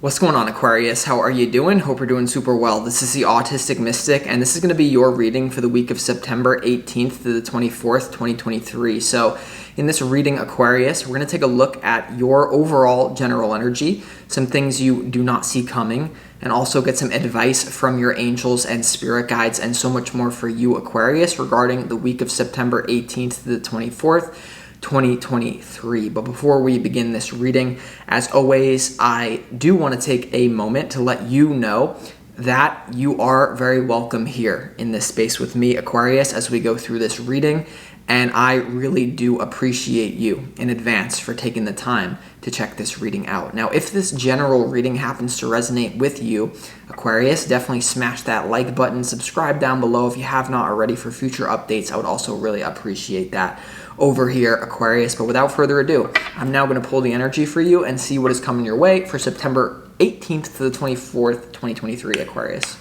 What's going on, Aquarius? How are you doing? Hope you're doing super well. This is the Autistic Mystic, and this is going to be your reading for the week of September 18th to the 24th, 2023. So in this reading, Aquarius, we're going to take a look at your overall general energy, some things you do not see coming, and also get some advice from your angels and spirit guides and so much more for you, Aquarius, regarding the week of September 18th to the 24th. 2023. But before we begin this reading, as always, I do want to take a moment to let you know that you are very welcome here in this space with me, Aquarius, as we go through this reading. And I really do appreciate you in advance for taking the time to check this reading out. Now, if this general reading happens to resonate with you, Aquarius, definitely smash that like button, subscribe down below if you have not already for future updates. I would also really appreciate that over here, Aquarius. But without further ado, I'm now going to pull the energy for you and see what is coming your way for September 18th to the 24th, 2023, Aquarius.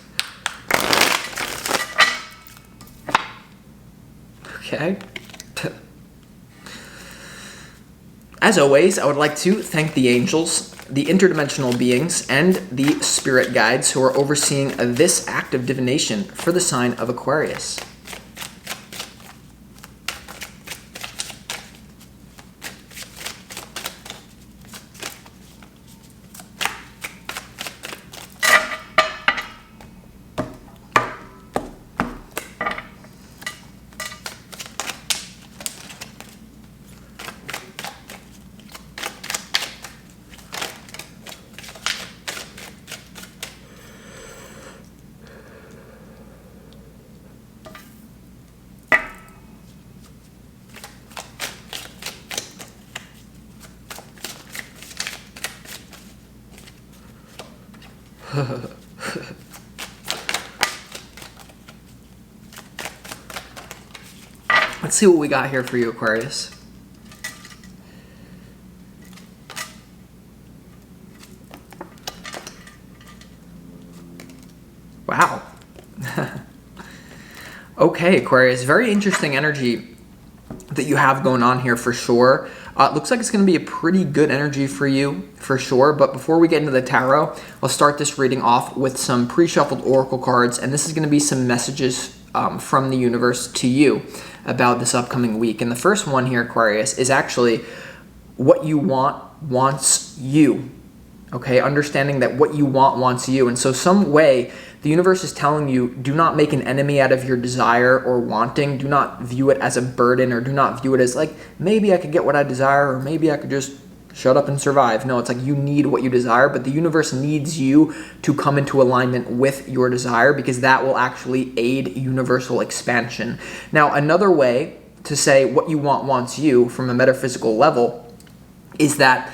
Okay. As always, I would like to thank the angels, the interdimensional beings, and the spirit guides who are overseeing this act of divination for the sign of Aquarius. Let's see what we got here for you, Aquarius. Wow. Okay, Aquarius, very interesting energy that you have going on here for sure. Looks like it's going to be a pretty good energy for you, for sure. But before we get into the tarot, I'll start this reading off with some pre-shuffled oracle cards. And this is going to be some messages from the universe to you about this upcoming week. And the first one here, Aquarius, is actually what you want wants you. Okay, understanding that what you want wants you. And so some way the universe is telling you, do not make an enemy out of your desire or wanting. Do not view it as a burden, or do not view it as like, maybe I could get what I desire, or maybe I could just shut up and survive. No, it's like you need what you desire, but the universe needs you to come into alignment with your desire, because that will actually aid universal expansion. Now, another way to say what you want wants you from a metaphysical level is that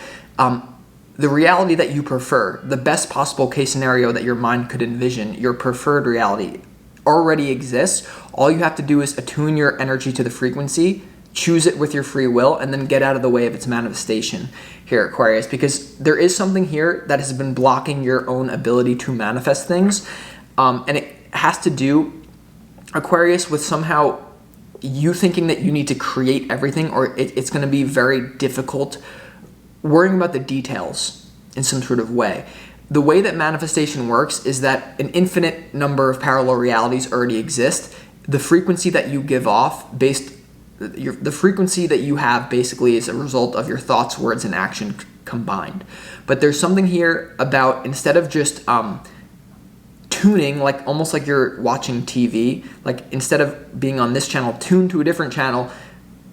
the reality that you prefer, the best possible case scenario that your mind could envision, your preferred reality already exists. All you have to do is attune your energy to the frequency, choose it with your free will, and then get out of the way of its manifestation here, Aquarius, because there is something here that has been blocking your own ability to manifest things. And it has to do, Aquarius, with somehow you thinking that you need to create everything, or it's going to be very difficult worrying about the details in some sort of way. The way that manifestation works is that an infinite number of parallel realities already exist. The frequency that you give off the frequency that you have basically is a result of your thoughts, words, and action combined. But there's something here about, instead of just tuning, like almost like you're watching TV, like instead of being on this channel, tune to a different channel,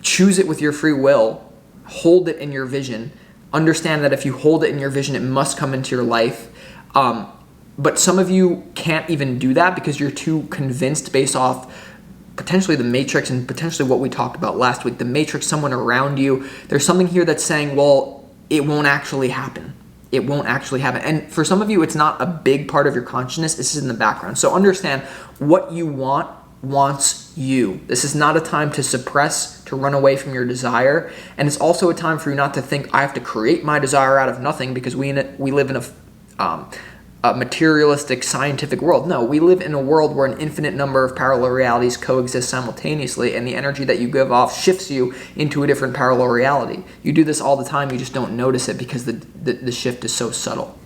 choose it with your free will, hold it in your vision. Understand that if you hold it in your vision, it must come into your life. But some of you can't even do that because you're too convinced based off potentially the matrix and potentially what we talked about last week, the matrix, someone around you. There's something here that's saying, well, it won't actually happen. It won't actually happen. And for some of you, it's not a big part of your consciousness. This is in the background. So understand what you want wants you. This is not a time to suppress, to run away from your desire. And it's also a time for you not to think, I have to create my desire out of nothing, because we live in a materialistic scientific world. No, we live in a world where an infinite number of parallel realities coexist simultaneously, and the energy that you give off shifts you into a different parallel reality. You do this all the time, you just don't notice it because the shift is so subtle.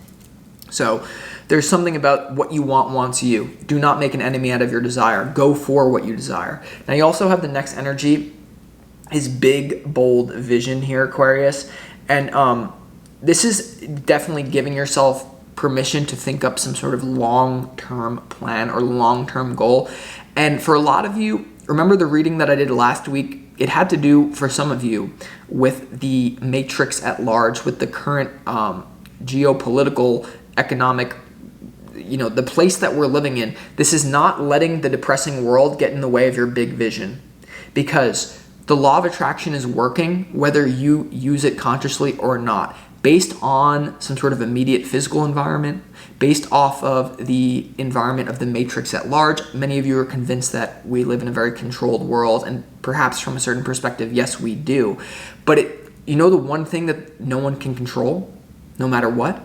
So there's something about what you want wants you. Do not make an enemy out of your desire. Go for what you desire. Now you also have the next energy is big, bold vision here, Aquarius. And this is definitely giving yourself permission to think up some sort of long-term plan or long-term goal. And for a lot of you, remember the reading that I did last week? It had to do, for some of you, with the matrix at large, with the current geopolitical, economic, the place that we're living in. This is not letting the depressing world get in the way of your big vision, because the law of attraction is working whether you use it consciously or not, based on some sort of immediate physical environment, based off of the environment of the matrix at large. Many of you are convinced that we live in a very controlled world, and perhaps from a certain perspective, yes, we do. But the one thing that no one can control, no matter what?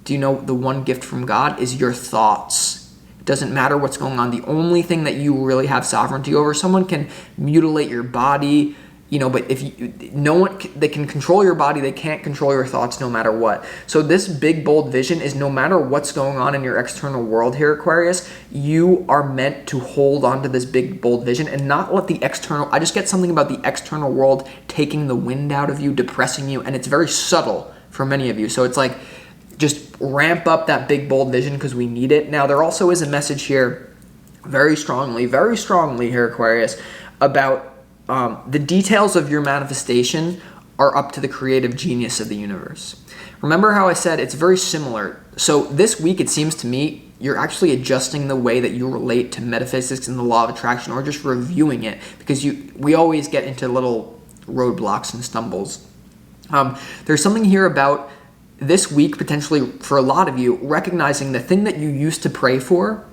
Do you know the one gift from God is your thoughts? It doesn't matter what's going on. The only thing that you really have sovereignty over, someone can mutilate your body, but they can control your body, they can't control your thoughts no matter what. So this big, bold vision is no matter what's going on in your external world here, Aquarius, you are meant to hold on to this big, bold vision and not let the external, I just get something about the external world taking the wind out of you, depressing you, and it's very subtle for many of you. So it's like, just ramp up that big, bold vision because we need it. Now, there also is a message here very strongly here, Aquarius, about the details of your manifestation are up to the creative genius of the universe. Remember how I said it's very similar. So this week, it seems to me, you're actually adjusting the way that you relate to metaphysics and the law of attraction, or just reviewing it, because we always get into little roadblocks and stumbles. There's something here about this week, potentially for a lot of you, recognizing the thing that you used to pray for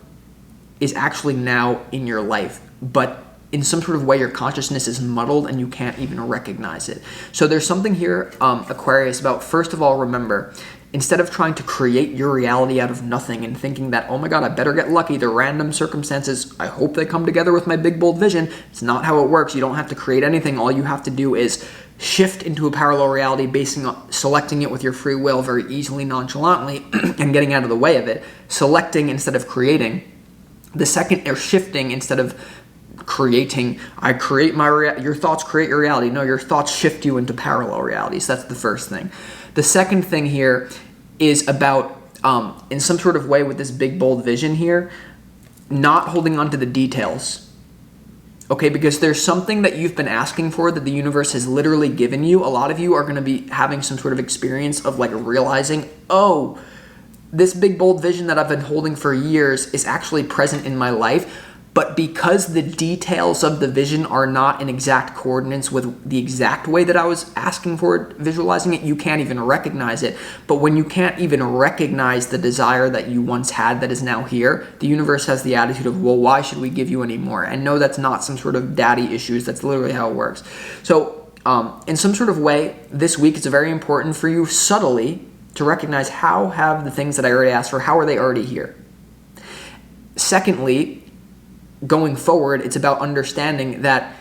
is actually now in your life, but in some sort of way your consciousness is muddled and you can't even recognize it. So there's something here, Aquarius, about, first of all, remember, instead of trying to create your reality out of nothing and thinking that, oh my God, I better get lucky, the random circumstances, I hope they come together with my big, bold vision. It's not how it works. You don't have to create anything. All you have to do is shift into a parallel reality, selecting it with your free will very easily, nonchalantly, and getting out of the way of it. Selecting instead of creating. The second, or shifting instead of creating. Your thoughts create your reality. No, your thoughts shift you into parallel realities. That's the first thing. The second thing here is about, in some sort of way with this big, bold vision here, not holding on to the details. Okay, because there's something that you've been asking for that the universe has literally given you. A lot of you are going to be having some sort of experience of like realizing, oh, this big, bold vision that I've been holding for years is actually present in my life. But because the details of the vision are not in exact coordinates with the exact way that I was asking for it, visualizing it, you can't even recognize it. But when you can't even recognize the desire that you once had that is now here, the universe has the attitude of, well, why should we give you any more? And no, that's not some sort of daddy issues. That's literally how it works. So in some sort of way, this week, it's very important for you subtly to recognize how have the things that I already asked for, how are they already here? Secondly, going forward, it's about understanding that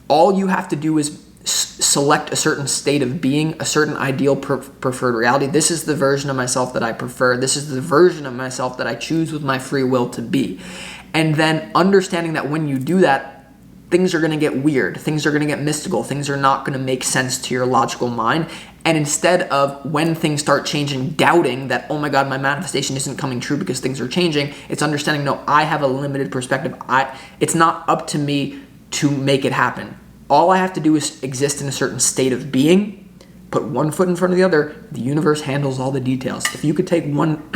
all you have to do is select a certain state of being, a certain ideal preferred reality. This is the version of myself that I prefer. This is the version of myself that I choose with my free will to be. And then understanding that when you do that, things are going to get weird. Things are going to get mystical. Things are not going to make sense to your logical mind. And instead of, when things start changing, doubting that, oh my God, my manifestation isn't coming true because things are changing, it's understanding, no, I have a limited perspective. It's not up to me to make it happen. All I have to do is exist in a certain state of being, put one foot in front of the other. The universe handles all the details. If you could take one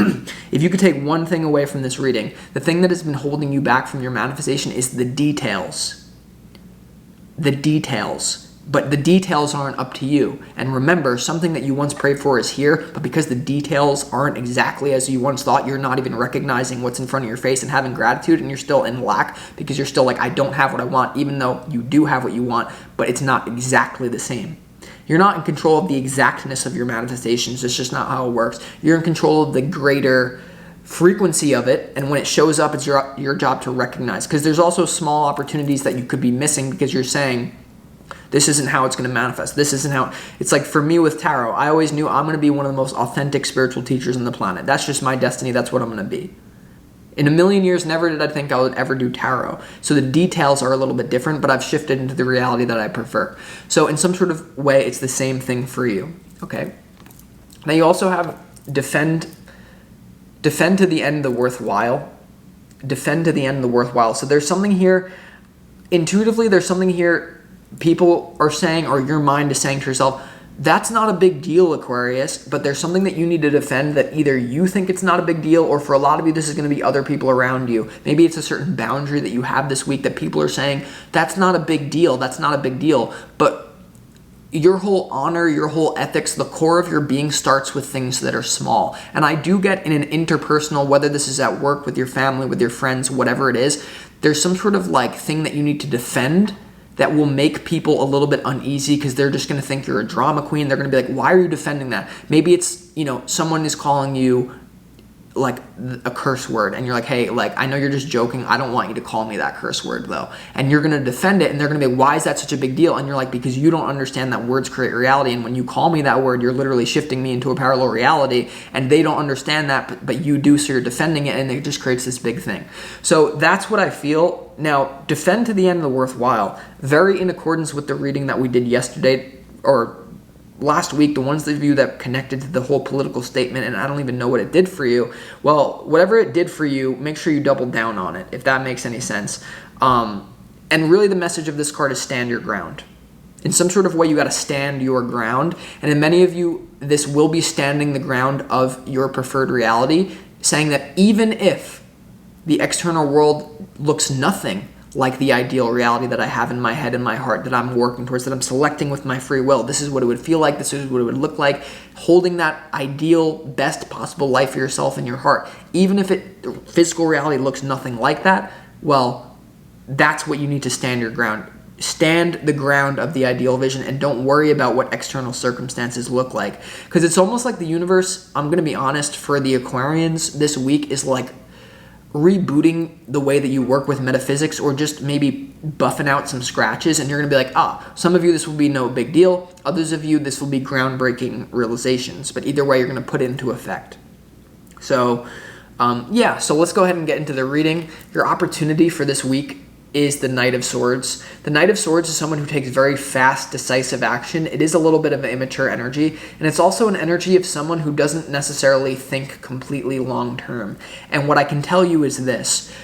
thing away from this reading, the thing that has been holding you back from your manifestation is the details. The details. But the details aren't up to you. And remember, something that you once prayed for is here, but because the details aren't exactly as you once thought, you're not even recognizing what's in front of your face and having gratitude, and you're still in lack because you're still like, I don't have what I want, even though you do have what you want, but it's not exactly the same. You're not in control of the exactness of your manifestations. It's just not how it works. You're in control of the greater frequency of it, and when it shows up, it's your job to recognize, because there's also small opportunities that you could be missing because you're saying, This isn't how it's going to manifest. This isn't how. It's like for me with tarot, I always knew I'm going to be one of the most authentic spiritual teachers on the planet. That's just my destiny. That's what I'm going to be. In a million years, never did I think I would ever do tarot. So the details are a little bit different, but I've shifted into the reality that I prefer. So in some sort of way, it's the same thing for you, okay? Now you also have defend to the end the worthwhile. Defend to the end the worthwhile. So there's something here, intuitively, there's something here people are saying, or your mind is saying to yourself, that's not a big deal, Aquarius, but there's something that you need to defend that either you think it's not a big deal, or for a lot of you, this is going to be other people around you. Maybe it's a certain boundary that you have this week that people are saying, that's not a big deal, that's not a big deal. But your whole honor, your whole ethics, the core of your being starts with things that are small. And I do get in an interpersonal, whether this is at work, with your family, with your friends, whatever it is, there's some sort of like thing that you need to defend that will make people a little bit uneasy because they're just going to think you're a drama queen. They're going to be like, why are you defending that? Maybe it's, someone is calling you like a curse word and you're like, hey, like, I know you're just joking. I don't want you to call me that curse word though. And you're going to defend it and they're going to be like, why is that such a big deal? And you're like, because you don't understand that words create reality. And when you call me that word, you're literally shifting me into a parallel reality and they don't understand that, but you do. So you're defending it and it just creates this big thing. So that's what I feel. Now, defend to the end of the worthwhile, very in accordance with the reading that we did yesterday or last week, the ones of you that connected to the whole political statement, and I don't even know what it did for you. Well, whatever it did for you, make sure you double down on it, if that makes any sense. And really the message of this card is stand your ground. In some sort of way, you got to stand your ground. And in many of you, this will be standing the ground of your preferred reality, saying that even if the external world looks nothing like the ideal reality that I have in my head and my heart that I'm working towards, that I'm selecting with my free will. This is what it would feel like. This is what it would look like. Holding that ideal, best possible life for yourself in your heart. Even if physical reality looks nothing like that, well, that's what you need to stand your ground. Stand the ground of the ideal vision and don't worry about what external circumstances look like. Because it's almost like the universe, I'm going to be honest, for the Aquarians this week is like rebooting the way that you work with metaphysics, or just maybe buffing out some scratches, and you're going to be like, some of you this will be no big deal, others of you this will be groundbreaking realizations, but either way you're going to put it into effect. So so let's go ahead and get into the reading. Your opportunity for this week is the Knight of Swords. The Knight of Swords is someone who takes very fast, decisive action. It is a little bit of an immature energy, and it's also an energy of someone who doesn't necessarily think completely long-term. And what I can tell you is this.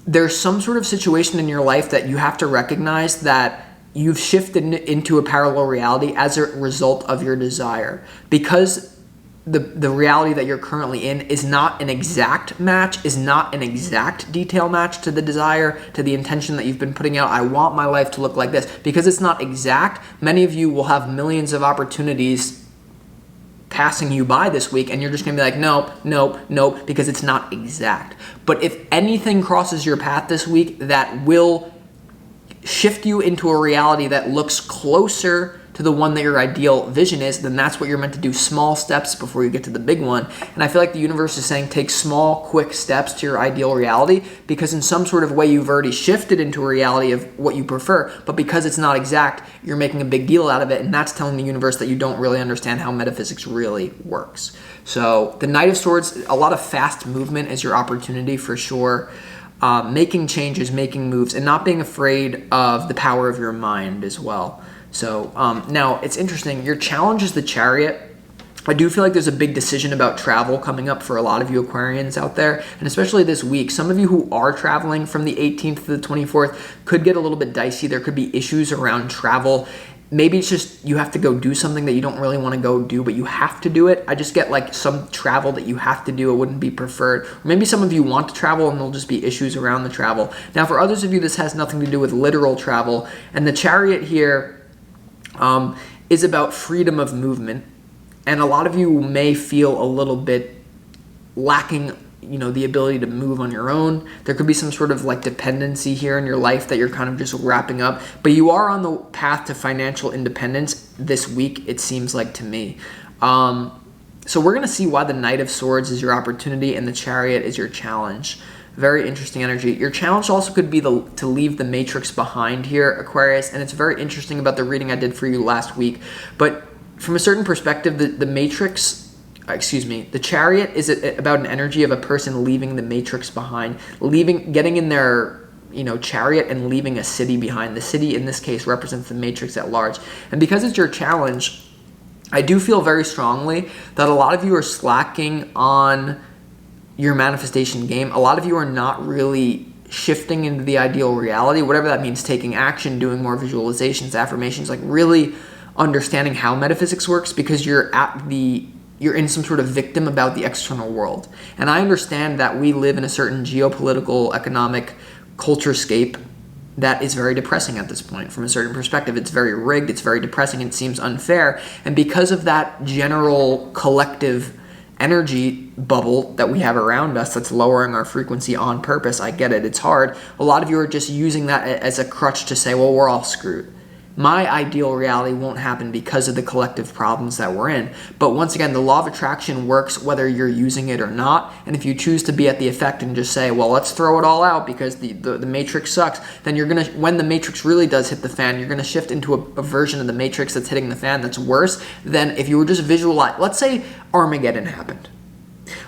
There's some sort of situation in your life that you have to recognize that you've shifted into a parallel reality as a result of your desire. Because the reality that you're currently in is not an exact match, is not an exact detail match to the desire, to the intention that you've been putting out. I want my life to look like this. Because it's not exact, many of you will have millions of opportunities passing you by this week, and you're just going to be like, nope, because it's not exact. But if anything crosses your path this week that will shift you into a reality that looks closer to the one that your ideal vision is, then that's what you're meant to do. Small steps before you get to the big one. And I feel like the universe is saying take small, quick steps to your ideal reality, because in some sort of way you've already shifted into a reality of what you prefer, but because it's not exact, you're making a big deal out of it, and that's telling the universe that you don't really understand how metaphysics really works. So the Knight of Swords, a lot of fast movement is your opportunity for sure. Making changes, making moves, and not being afraid of the power of your mind as well. So now it's interesting. Your challenge is the Chariot. I do feel like there's a big decision about travel coming up for a lot of you Aquarians out there, and especially this week. Some of you who are traveling from the 18th to the 24th could get a little bit dicey. There could be issues around travel. Maybe it's just you have to go do something that you don't really want to go do, but you have to do it. I just get like some travel that you have to do. It wouldn't be preferred. Or maybe some of you want to travel and there'll just be issues around the travel. Now, for others of you, this has nothing to do with literal travel. And the Chariot here is about freedom of movement. And a lot of you may feel a little bit lacking, the ability to move on your own. There could be some sort of like dependency here in your life that you're kind of just wrapping up. But you are on the path to financial independence this week, it seems like to me. So we're going to see why the Knight of Swords is your opportunity and the Chariot is your challenge. Very interesting energy. Your challenge also could be to leave the matrix behind here, Aquarius, and it's very interesting about the reading I did for you last week. But from a certain perspective, the matrix, the chariot is about an energy of a person leaving the matrix behind, getting in their chariot and leaving a city behind. The city in this case represents the matrix at large. And because it's your challenge, I do feel very strongly that a lot of you are slacking on your manifestation game. A lot of you are not really shifting into the ideal reality, whatever that means, taking action, doing more visualizations, affirmations, like really understanding how metaphysics works, because you're in some sort of victim about the external world. And I understand that we live in a certain geopolitical, economic culturescape that is very depressing at this point. From a certain perspective, it's very rigged, it's very depressing, it seems unfair. And because of that general collective energy bubble that we have around us that's lowering our frequency on purpose, I get it, it's hard. A lot of you are just using that as a crutch to say, well, we're all screwed. My ideal reality won't happen because of the collective problems that we're in. But once again, the law of attraction works whether you're using it or not. And if you choose to be at the effect and just say, well, let's throw it all out because the matrix sucks, then you're going to, when the matrix really does hit the fan, you're going to shift into a version of the matrix that's hitting the fan that's worse than if you were just visualize. Let's say Armageddon happened.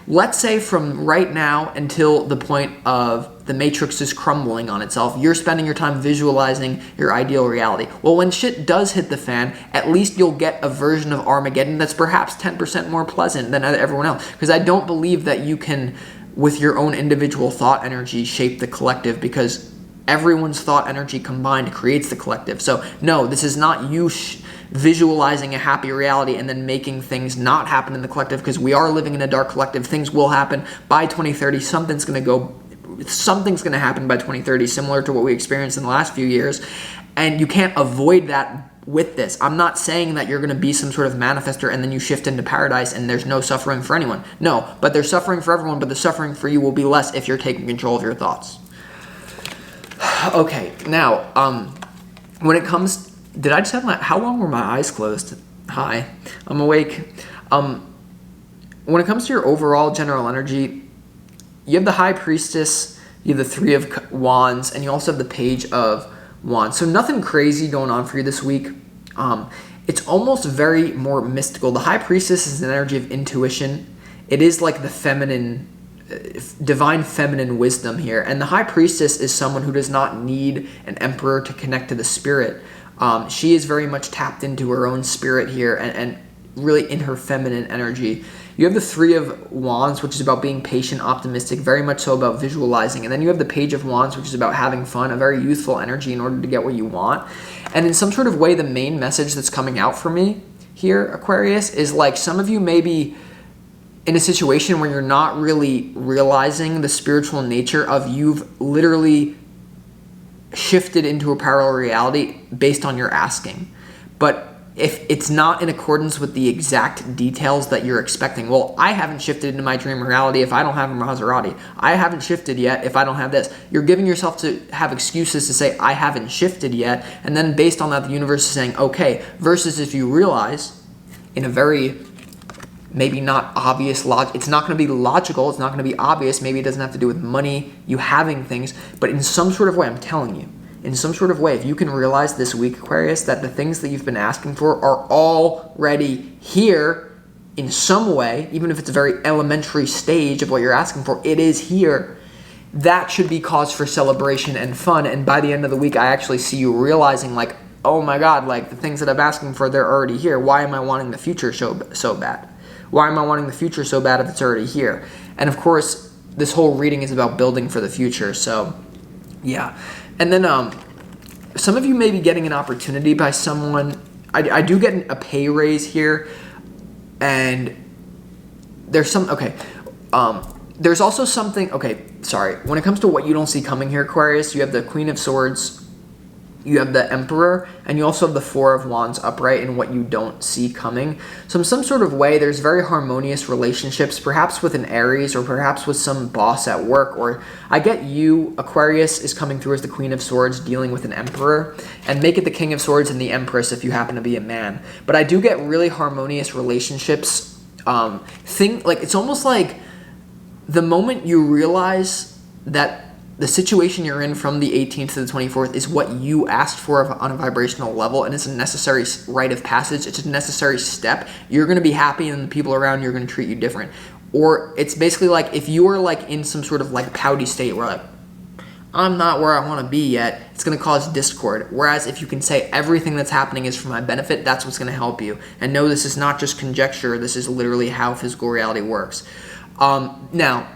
Let's say from right now until the point of the matrix is crumbling on itself, you're spending your time visualizing your ideal reality. Well, when shit does hit the fan, at least you'll get a version of Armageddon that's perhaps 10% more pleasant than everyone else. Because I don't believe that you can, with your own individual thought energy, shape the collective, because everyone's thought energy combined creates the collective. So no, this is not you visualizing a happy reality and then making things not happen in the collective, because we are living in a dark collective. Things will happen by 2030. Something's going to happen by 2030, similar to what we experienced in the last few years. And you can't avoid that with this. I'm not saying that you're going to be some sort of manifestor and then you shift into paradise and there's no suffering for anyone. No, but there's suffering for everyone, but the suffering for you will be less if you're taking control of your thoughts. Okay, now, when it comes... Did I just have how long were my eyes closed? Hi, I'm awake. When it comes to your overall general energy, you have the High Priestess, you have the Three of Wands, and you also have the Page of Wands. So nothing crazy going on for you this week. It's almost very more mystical. The High Priestess is an energy of intuition. It is like the feminine, divine feminine wisdom here. And the High Priestess is someone who does not need an emperor to connect to the spirit. She is very much tapped into her own spirit here and really in her feminine energy. You have the Three of Wands, which is about being patient, optimistic, very much so about visualizing. And then you have the Page of Wands, which is about having fun, a very youthful energy in order to get what you want. And in some sort of way, the main message that's coming out for me here, Aquarius, is like some of you may be in a situation where you're not really realizing the spiritual nature of you've literally shifted into a parallel reality based on your asking. But if it's not in accordance with the exact details that you're expecting, well, I haven't shifted into my dream reality if I don't have a Maserati. I haven't shifted yet if I don't have this. You're giving yourself to have excuses to say, I haven't shifted yet. And then based on that, the universe is saying, okay, versus if you realize in a very maybe not obvious logic. It's not going to be logical. It's not going to be obvious. Maybe it doesn't have to do with money, you having things, but in some sort of way, I'm telling you, in some sort of way, if you can realize this week, Aquarius, that the things that you've been asking for are already here in some way, even if it's a very elementary stage of what you're asking for, it is here. That should be cause for celebration and fun. And by the end of the week, I actually see you realizing like, oh my God, like the things that I'm asking for, they're already here. Why am I wanting the future so bad? Why am I wanting the future so bad if it's already here? And of course, this whole reading is about building for the future. So, yeah. And then some of you may be getting an opportunity by someone. I do get a pay raise here. And there's some, okay. There's also something, okay, sorry. When it comes to what you don't see coming here, Aquarius, you have the Queen of Swords, you have the Emperor, and you also have the Four of Wands upright in what you don't see coming. So in some sort of way, there's very harmonious relationships, perhaps with an Aries or perhaps with some boss at work. Or I get you, Aquarius, is coming through as the Queen of Swords dealing with an Emperor, and make it the King of Swords and the Empress if you happen to be a man. But I do get really harmonious relationships. It's almost like the moment you realize that the situation you're in from the 18th to the 24th is what you asked for on a vibrational level, and it's a necessary rite of passage. It's a necessary step. You're going to be happy, and the people around you are going to treat you different. Or it's basically like if you are like in some sort of like pouty state where like, I'm not where I want to be yet, it's going to cause discord. Whereas if you can say everything that's happening is for my benefit, that's what's going to help you. And no, this is not just conjecture. This is literally how physical reality works. Now,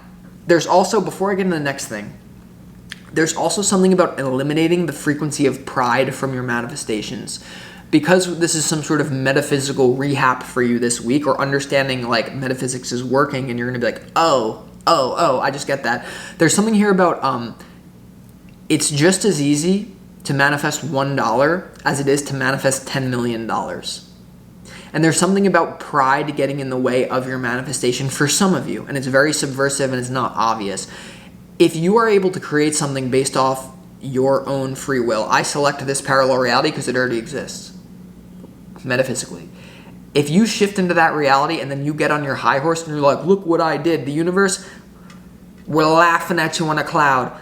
there's also, before I get into the next thing, there's also something about eliminating the frequency of pride from your manifestations. Because this is some sort of metaphysical rehab for you this week, or understanding like metaphysics is working, and you're going to be like, oh, I just get that. There's something here about it's just as easy to manifest $1 as it is to manifest $10 million. And there's something about pride getting in the way of your manifestation for some of you, and it's very subversive and it's not obvious. If you are able to create something based off your own free will, I select this parallel reality because it already exists, metaphysically. If you shift into that reality and then you get on your high horse and you're like, look what I did, the universe, we're laughing at you on a cloud.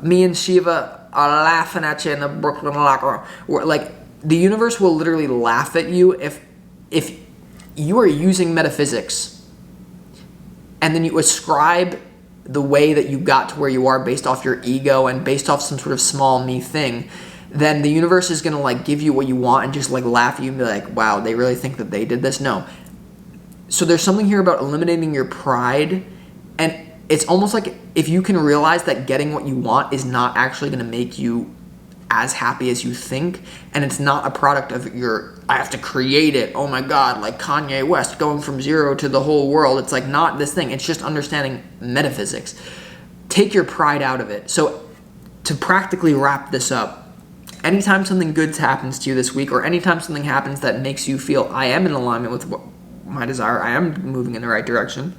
Me and Shiva are laughing at you in the Brooklyn locker room. Like, the universe will literally laugh at you if you are using metaphysics and then you ascribe the way that you got to where you are based off your ego and based off some sort of small me thing, then the universe is going to like give you what you want and just like laugh at you and be like, wow, they really think that they did this? No. So there's something here about eliminating your pride, and it's almost like if you can realize that getting what you want is not actually going to make you as happy as you think, and it's not a product of your, I have to create it, oh my god, like Kanye West going from zero to the whole world. It's like not this thing. It's just understanding metaphysics. Take your pride out of it. So to practically wrap this up, anytime something good happens to you this week, or anytime something happens that makes you feel I am in alignment with what my desire, I am moving in the right direction,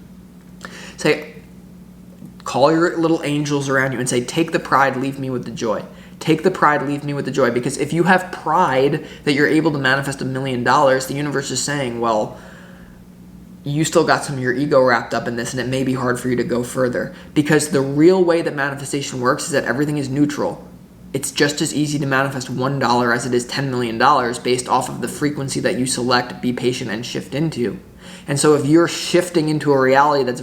call your little angels around you and say, take the pride, leave me with the joy. Take the pride, leave me with the joy. Because if you have pride that you're able to manifest $1 million, the universe is saying, well, you still got some of your ego wrapped up in this, and it may be hard for you to go further. Because the real way that manifestation works is that everything is neutral. It's just as easy to manifest $1 as it is $10 million based off of the frequency that you select, be patient, and shift into. And so if you're shifting into a reality that's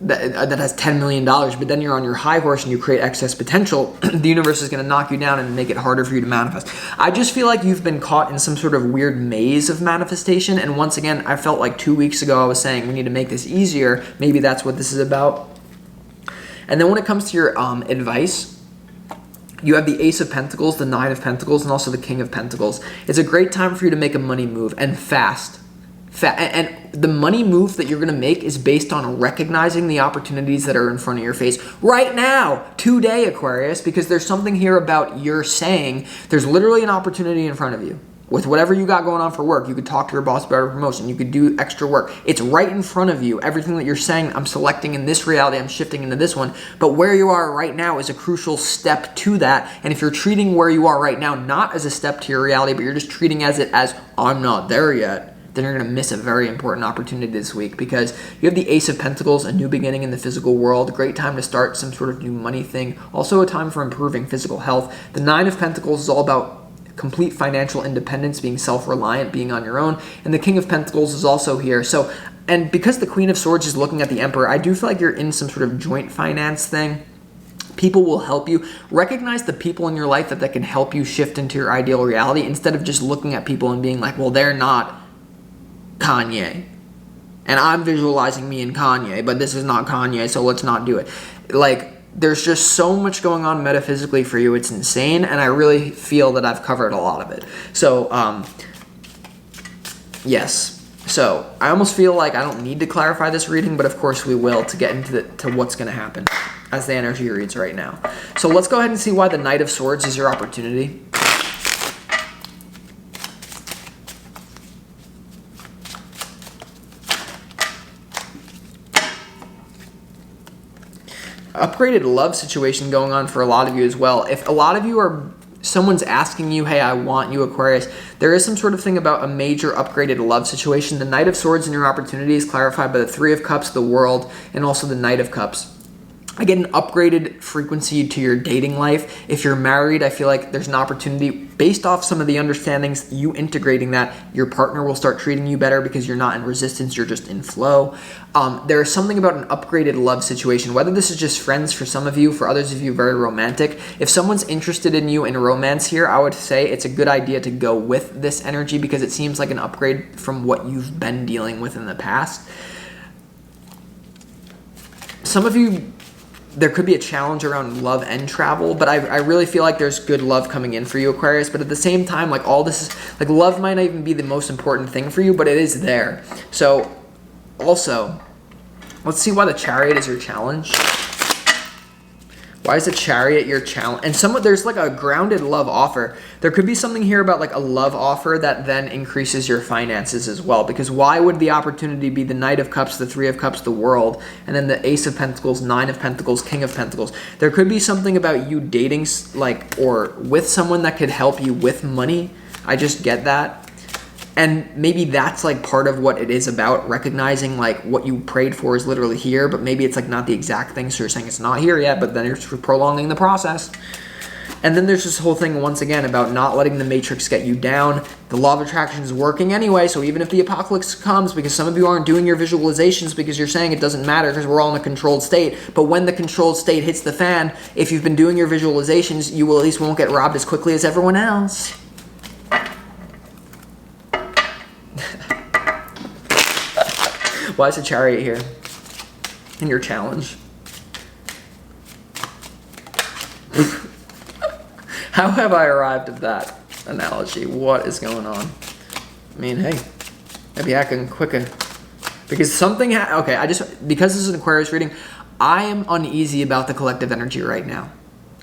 that has $10 million, but then you're on your high horse and you create excess potential, the universe is going to knock you down and make it harder for you to manifest. I just feel like you've been caught in some sort of weird maze of manifestation. And once again, I felt like 2 weeks ago I was saying we need to make this easier. Maybe that's what this is about. And then when it comes to your advice, you have the Ace of Pentacles, the Nine of Pentacles, and also the King of Pentacles. It's a great time for you to make a money move, and fast. And the money move that you're going to make is based on recognizing the opportunities that are in front of your face right now, today, Aquarius, because there's something here about you're saying there's literally an opportunity in front of you. With whatever you got going on for work, you could talk to your boss about a promotion, you could do extra work. It's right in front of you. Everything that you're saying, I'm selecting in this reality, I'm shifting into this one. But where you are right now is a crucial step to that. And if you're treating where you are right now not as a step to your reality, but you're just treating it as I'm not there yet, then you're going to miss a very important opportunity this week, because you have the Ace of Pentacles, a new beginning in the physical world, great time to start some sort of new money thing, also a time for improving physical health. The Nine of Pentacles is all about complete financial independence, being self-reliant, being on your own, and the King of Pentacles is also here. So, and because the Queen of Swords is looking at the Emperor, I do feel like you're in some sort of joint finance thing. People will help you. Recognize the people in your life that can help you shift into your ideal reality, instead of just looking at people and being like, well, they're not Kanye, and I'm visualizing me and Kanye, but this is not Kanye, so let's not do it. Like, there's just so much going on metaphysically for you. It's insane, and I really feel that I've covered a lot of it. So, yes. So, I almost feel like I don't need to clarify this reading, but of course we will, to get into to what's going to happen as the energy reads right now. So, let's go ahead and see why the Knight of Swords is your opportunity. Upgraded love situation going on for a lot of you as well. If a lot of you are, someone's asking you, hey, I want you, Aquarius, there is some sort of thing about a major upgraded love situation. The Knight of Swords in your opportunity is clarified by the Three of Cups, the World, and also the Knight of Cups. I get an upgraded frequency to your dating life. If you're married, I feel like there's an opportunity based off some of the understandings, you integrating that, your partner will start treating you better because you're not in resistance, you're just in flow. There is something about an upgraded love situation, whether this is just friends for some of you, for others of you, very romantic. If someone's interested in you in romance here, I would say it's a good idea to go with this energy because it seems like an upgrade from what you've been dealing with in the past. Some of you, there could be a challenge around love and travel, but I really feel like there's good love coming in for you, Aquarius. But at the same time, like all this is, like love might not even be the most important thing for you, but it is there. So also, let's see why the Chariot is your challenge. Why is the Chariot your challenge? And there's like a grounded love offer. There could be something here about like a love offer that then increases your finances as well. Because why would the opportunity be the Knight of Cups, the Three of Cups, the World, and then the Ace of Pentacles, Nine of Pentacles, King of Pentacles? There could be something about you dating like or with someone that could help you with money. I just get that. And maybe that's like part of what it is about, recognizing like what you prayed for is literally here, but maybe it's like not the exact thing. So you're saying it's not here yet, but then you're prolonging the process. And then there's this whole thing once again about not letting the matrix get you down. The law of attraction is working anyway. So even if the apocalypse comes, because some of you aren't doing your visualizations because you're saying it doesn't matter because we're all in a controlled state. But when the controlled state hits the fan, if you've been doing your visualizations, you will at least won't get robbed as quickly as everyone else. Why is the Chariot here in your challenge? How have I arrived at that analogy? What is going on? I mean, hey, maybe I can quicker. Because something, because this is an Aquarius reading, I am uneasy about the collective energy right now.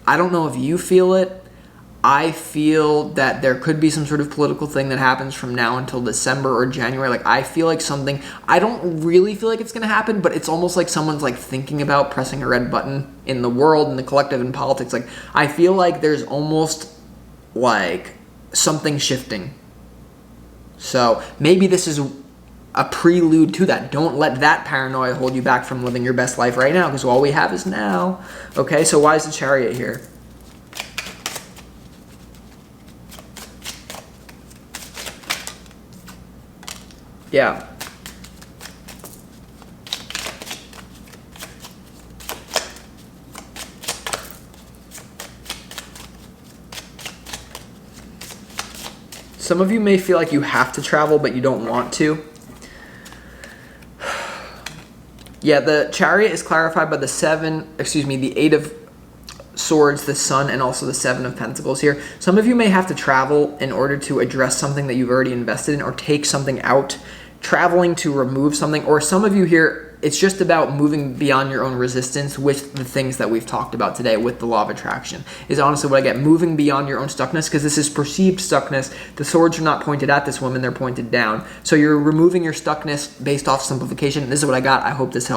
I don't know if you feel it. I feel that there could be some sort of political thing that happens from now until December or January. Like, I feel like something, I don't really feel like it's going to happen, but it's almost like someone's like thinking about pressing a red button in the world, in the collective, in politics. Like, I feel like there's almost like something shifting. So maybe this is a prelude to that. Don't let that paranoia hold you back from living your best life right now, because all we have is now. Okay, so why is the Chariot here? Yeah. Some of you may feel like you have to travel, but you don't want to. Yeah, the Chariot is clarified by the Eight of Swords, the Sun, and also the Seven of Pentacles here. Some of you may have to travel in order to address something that you've already invested in or take something out, traveling to remove something, or some of you here, it's just about moving beyond your own resistance with the things that we've talked about today with the law of attraction is honestly what I get. Moving beyond your own stuckness, because this is perceived stuckness. The swords are not pointed at this woman, they're pointed down. So you're removing your stuckness based off simplification. This is what I got. I hope this helps.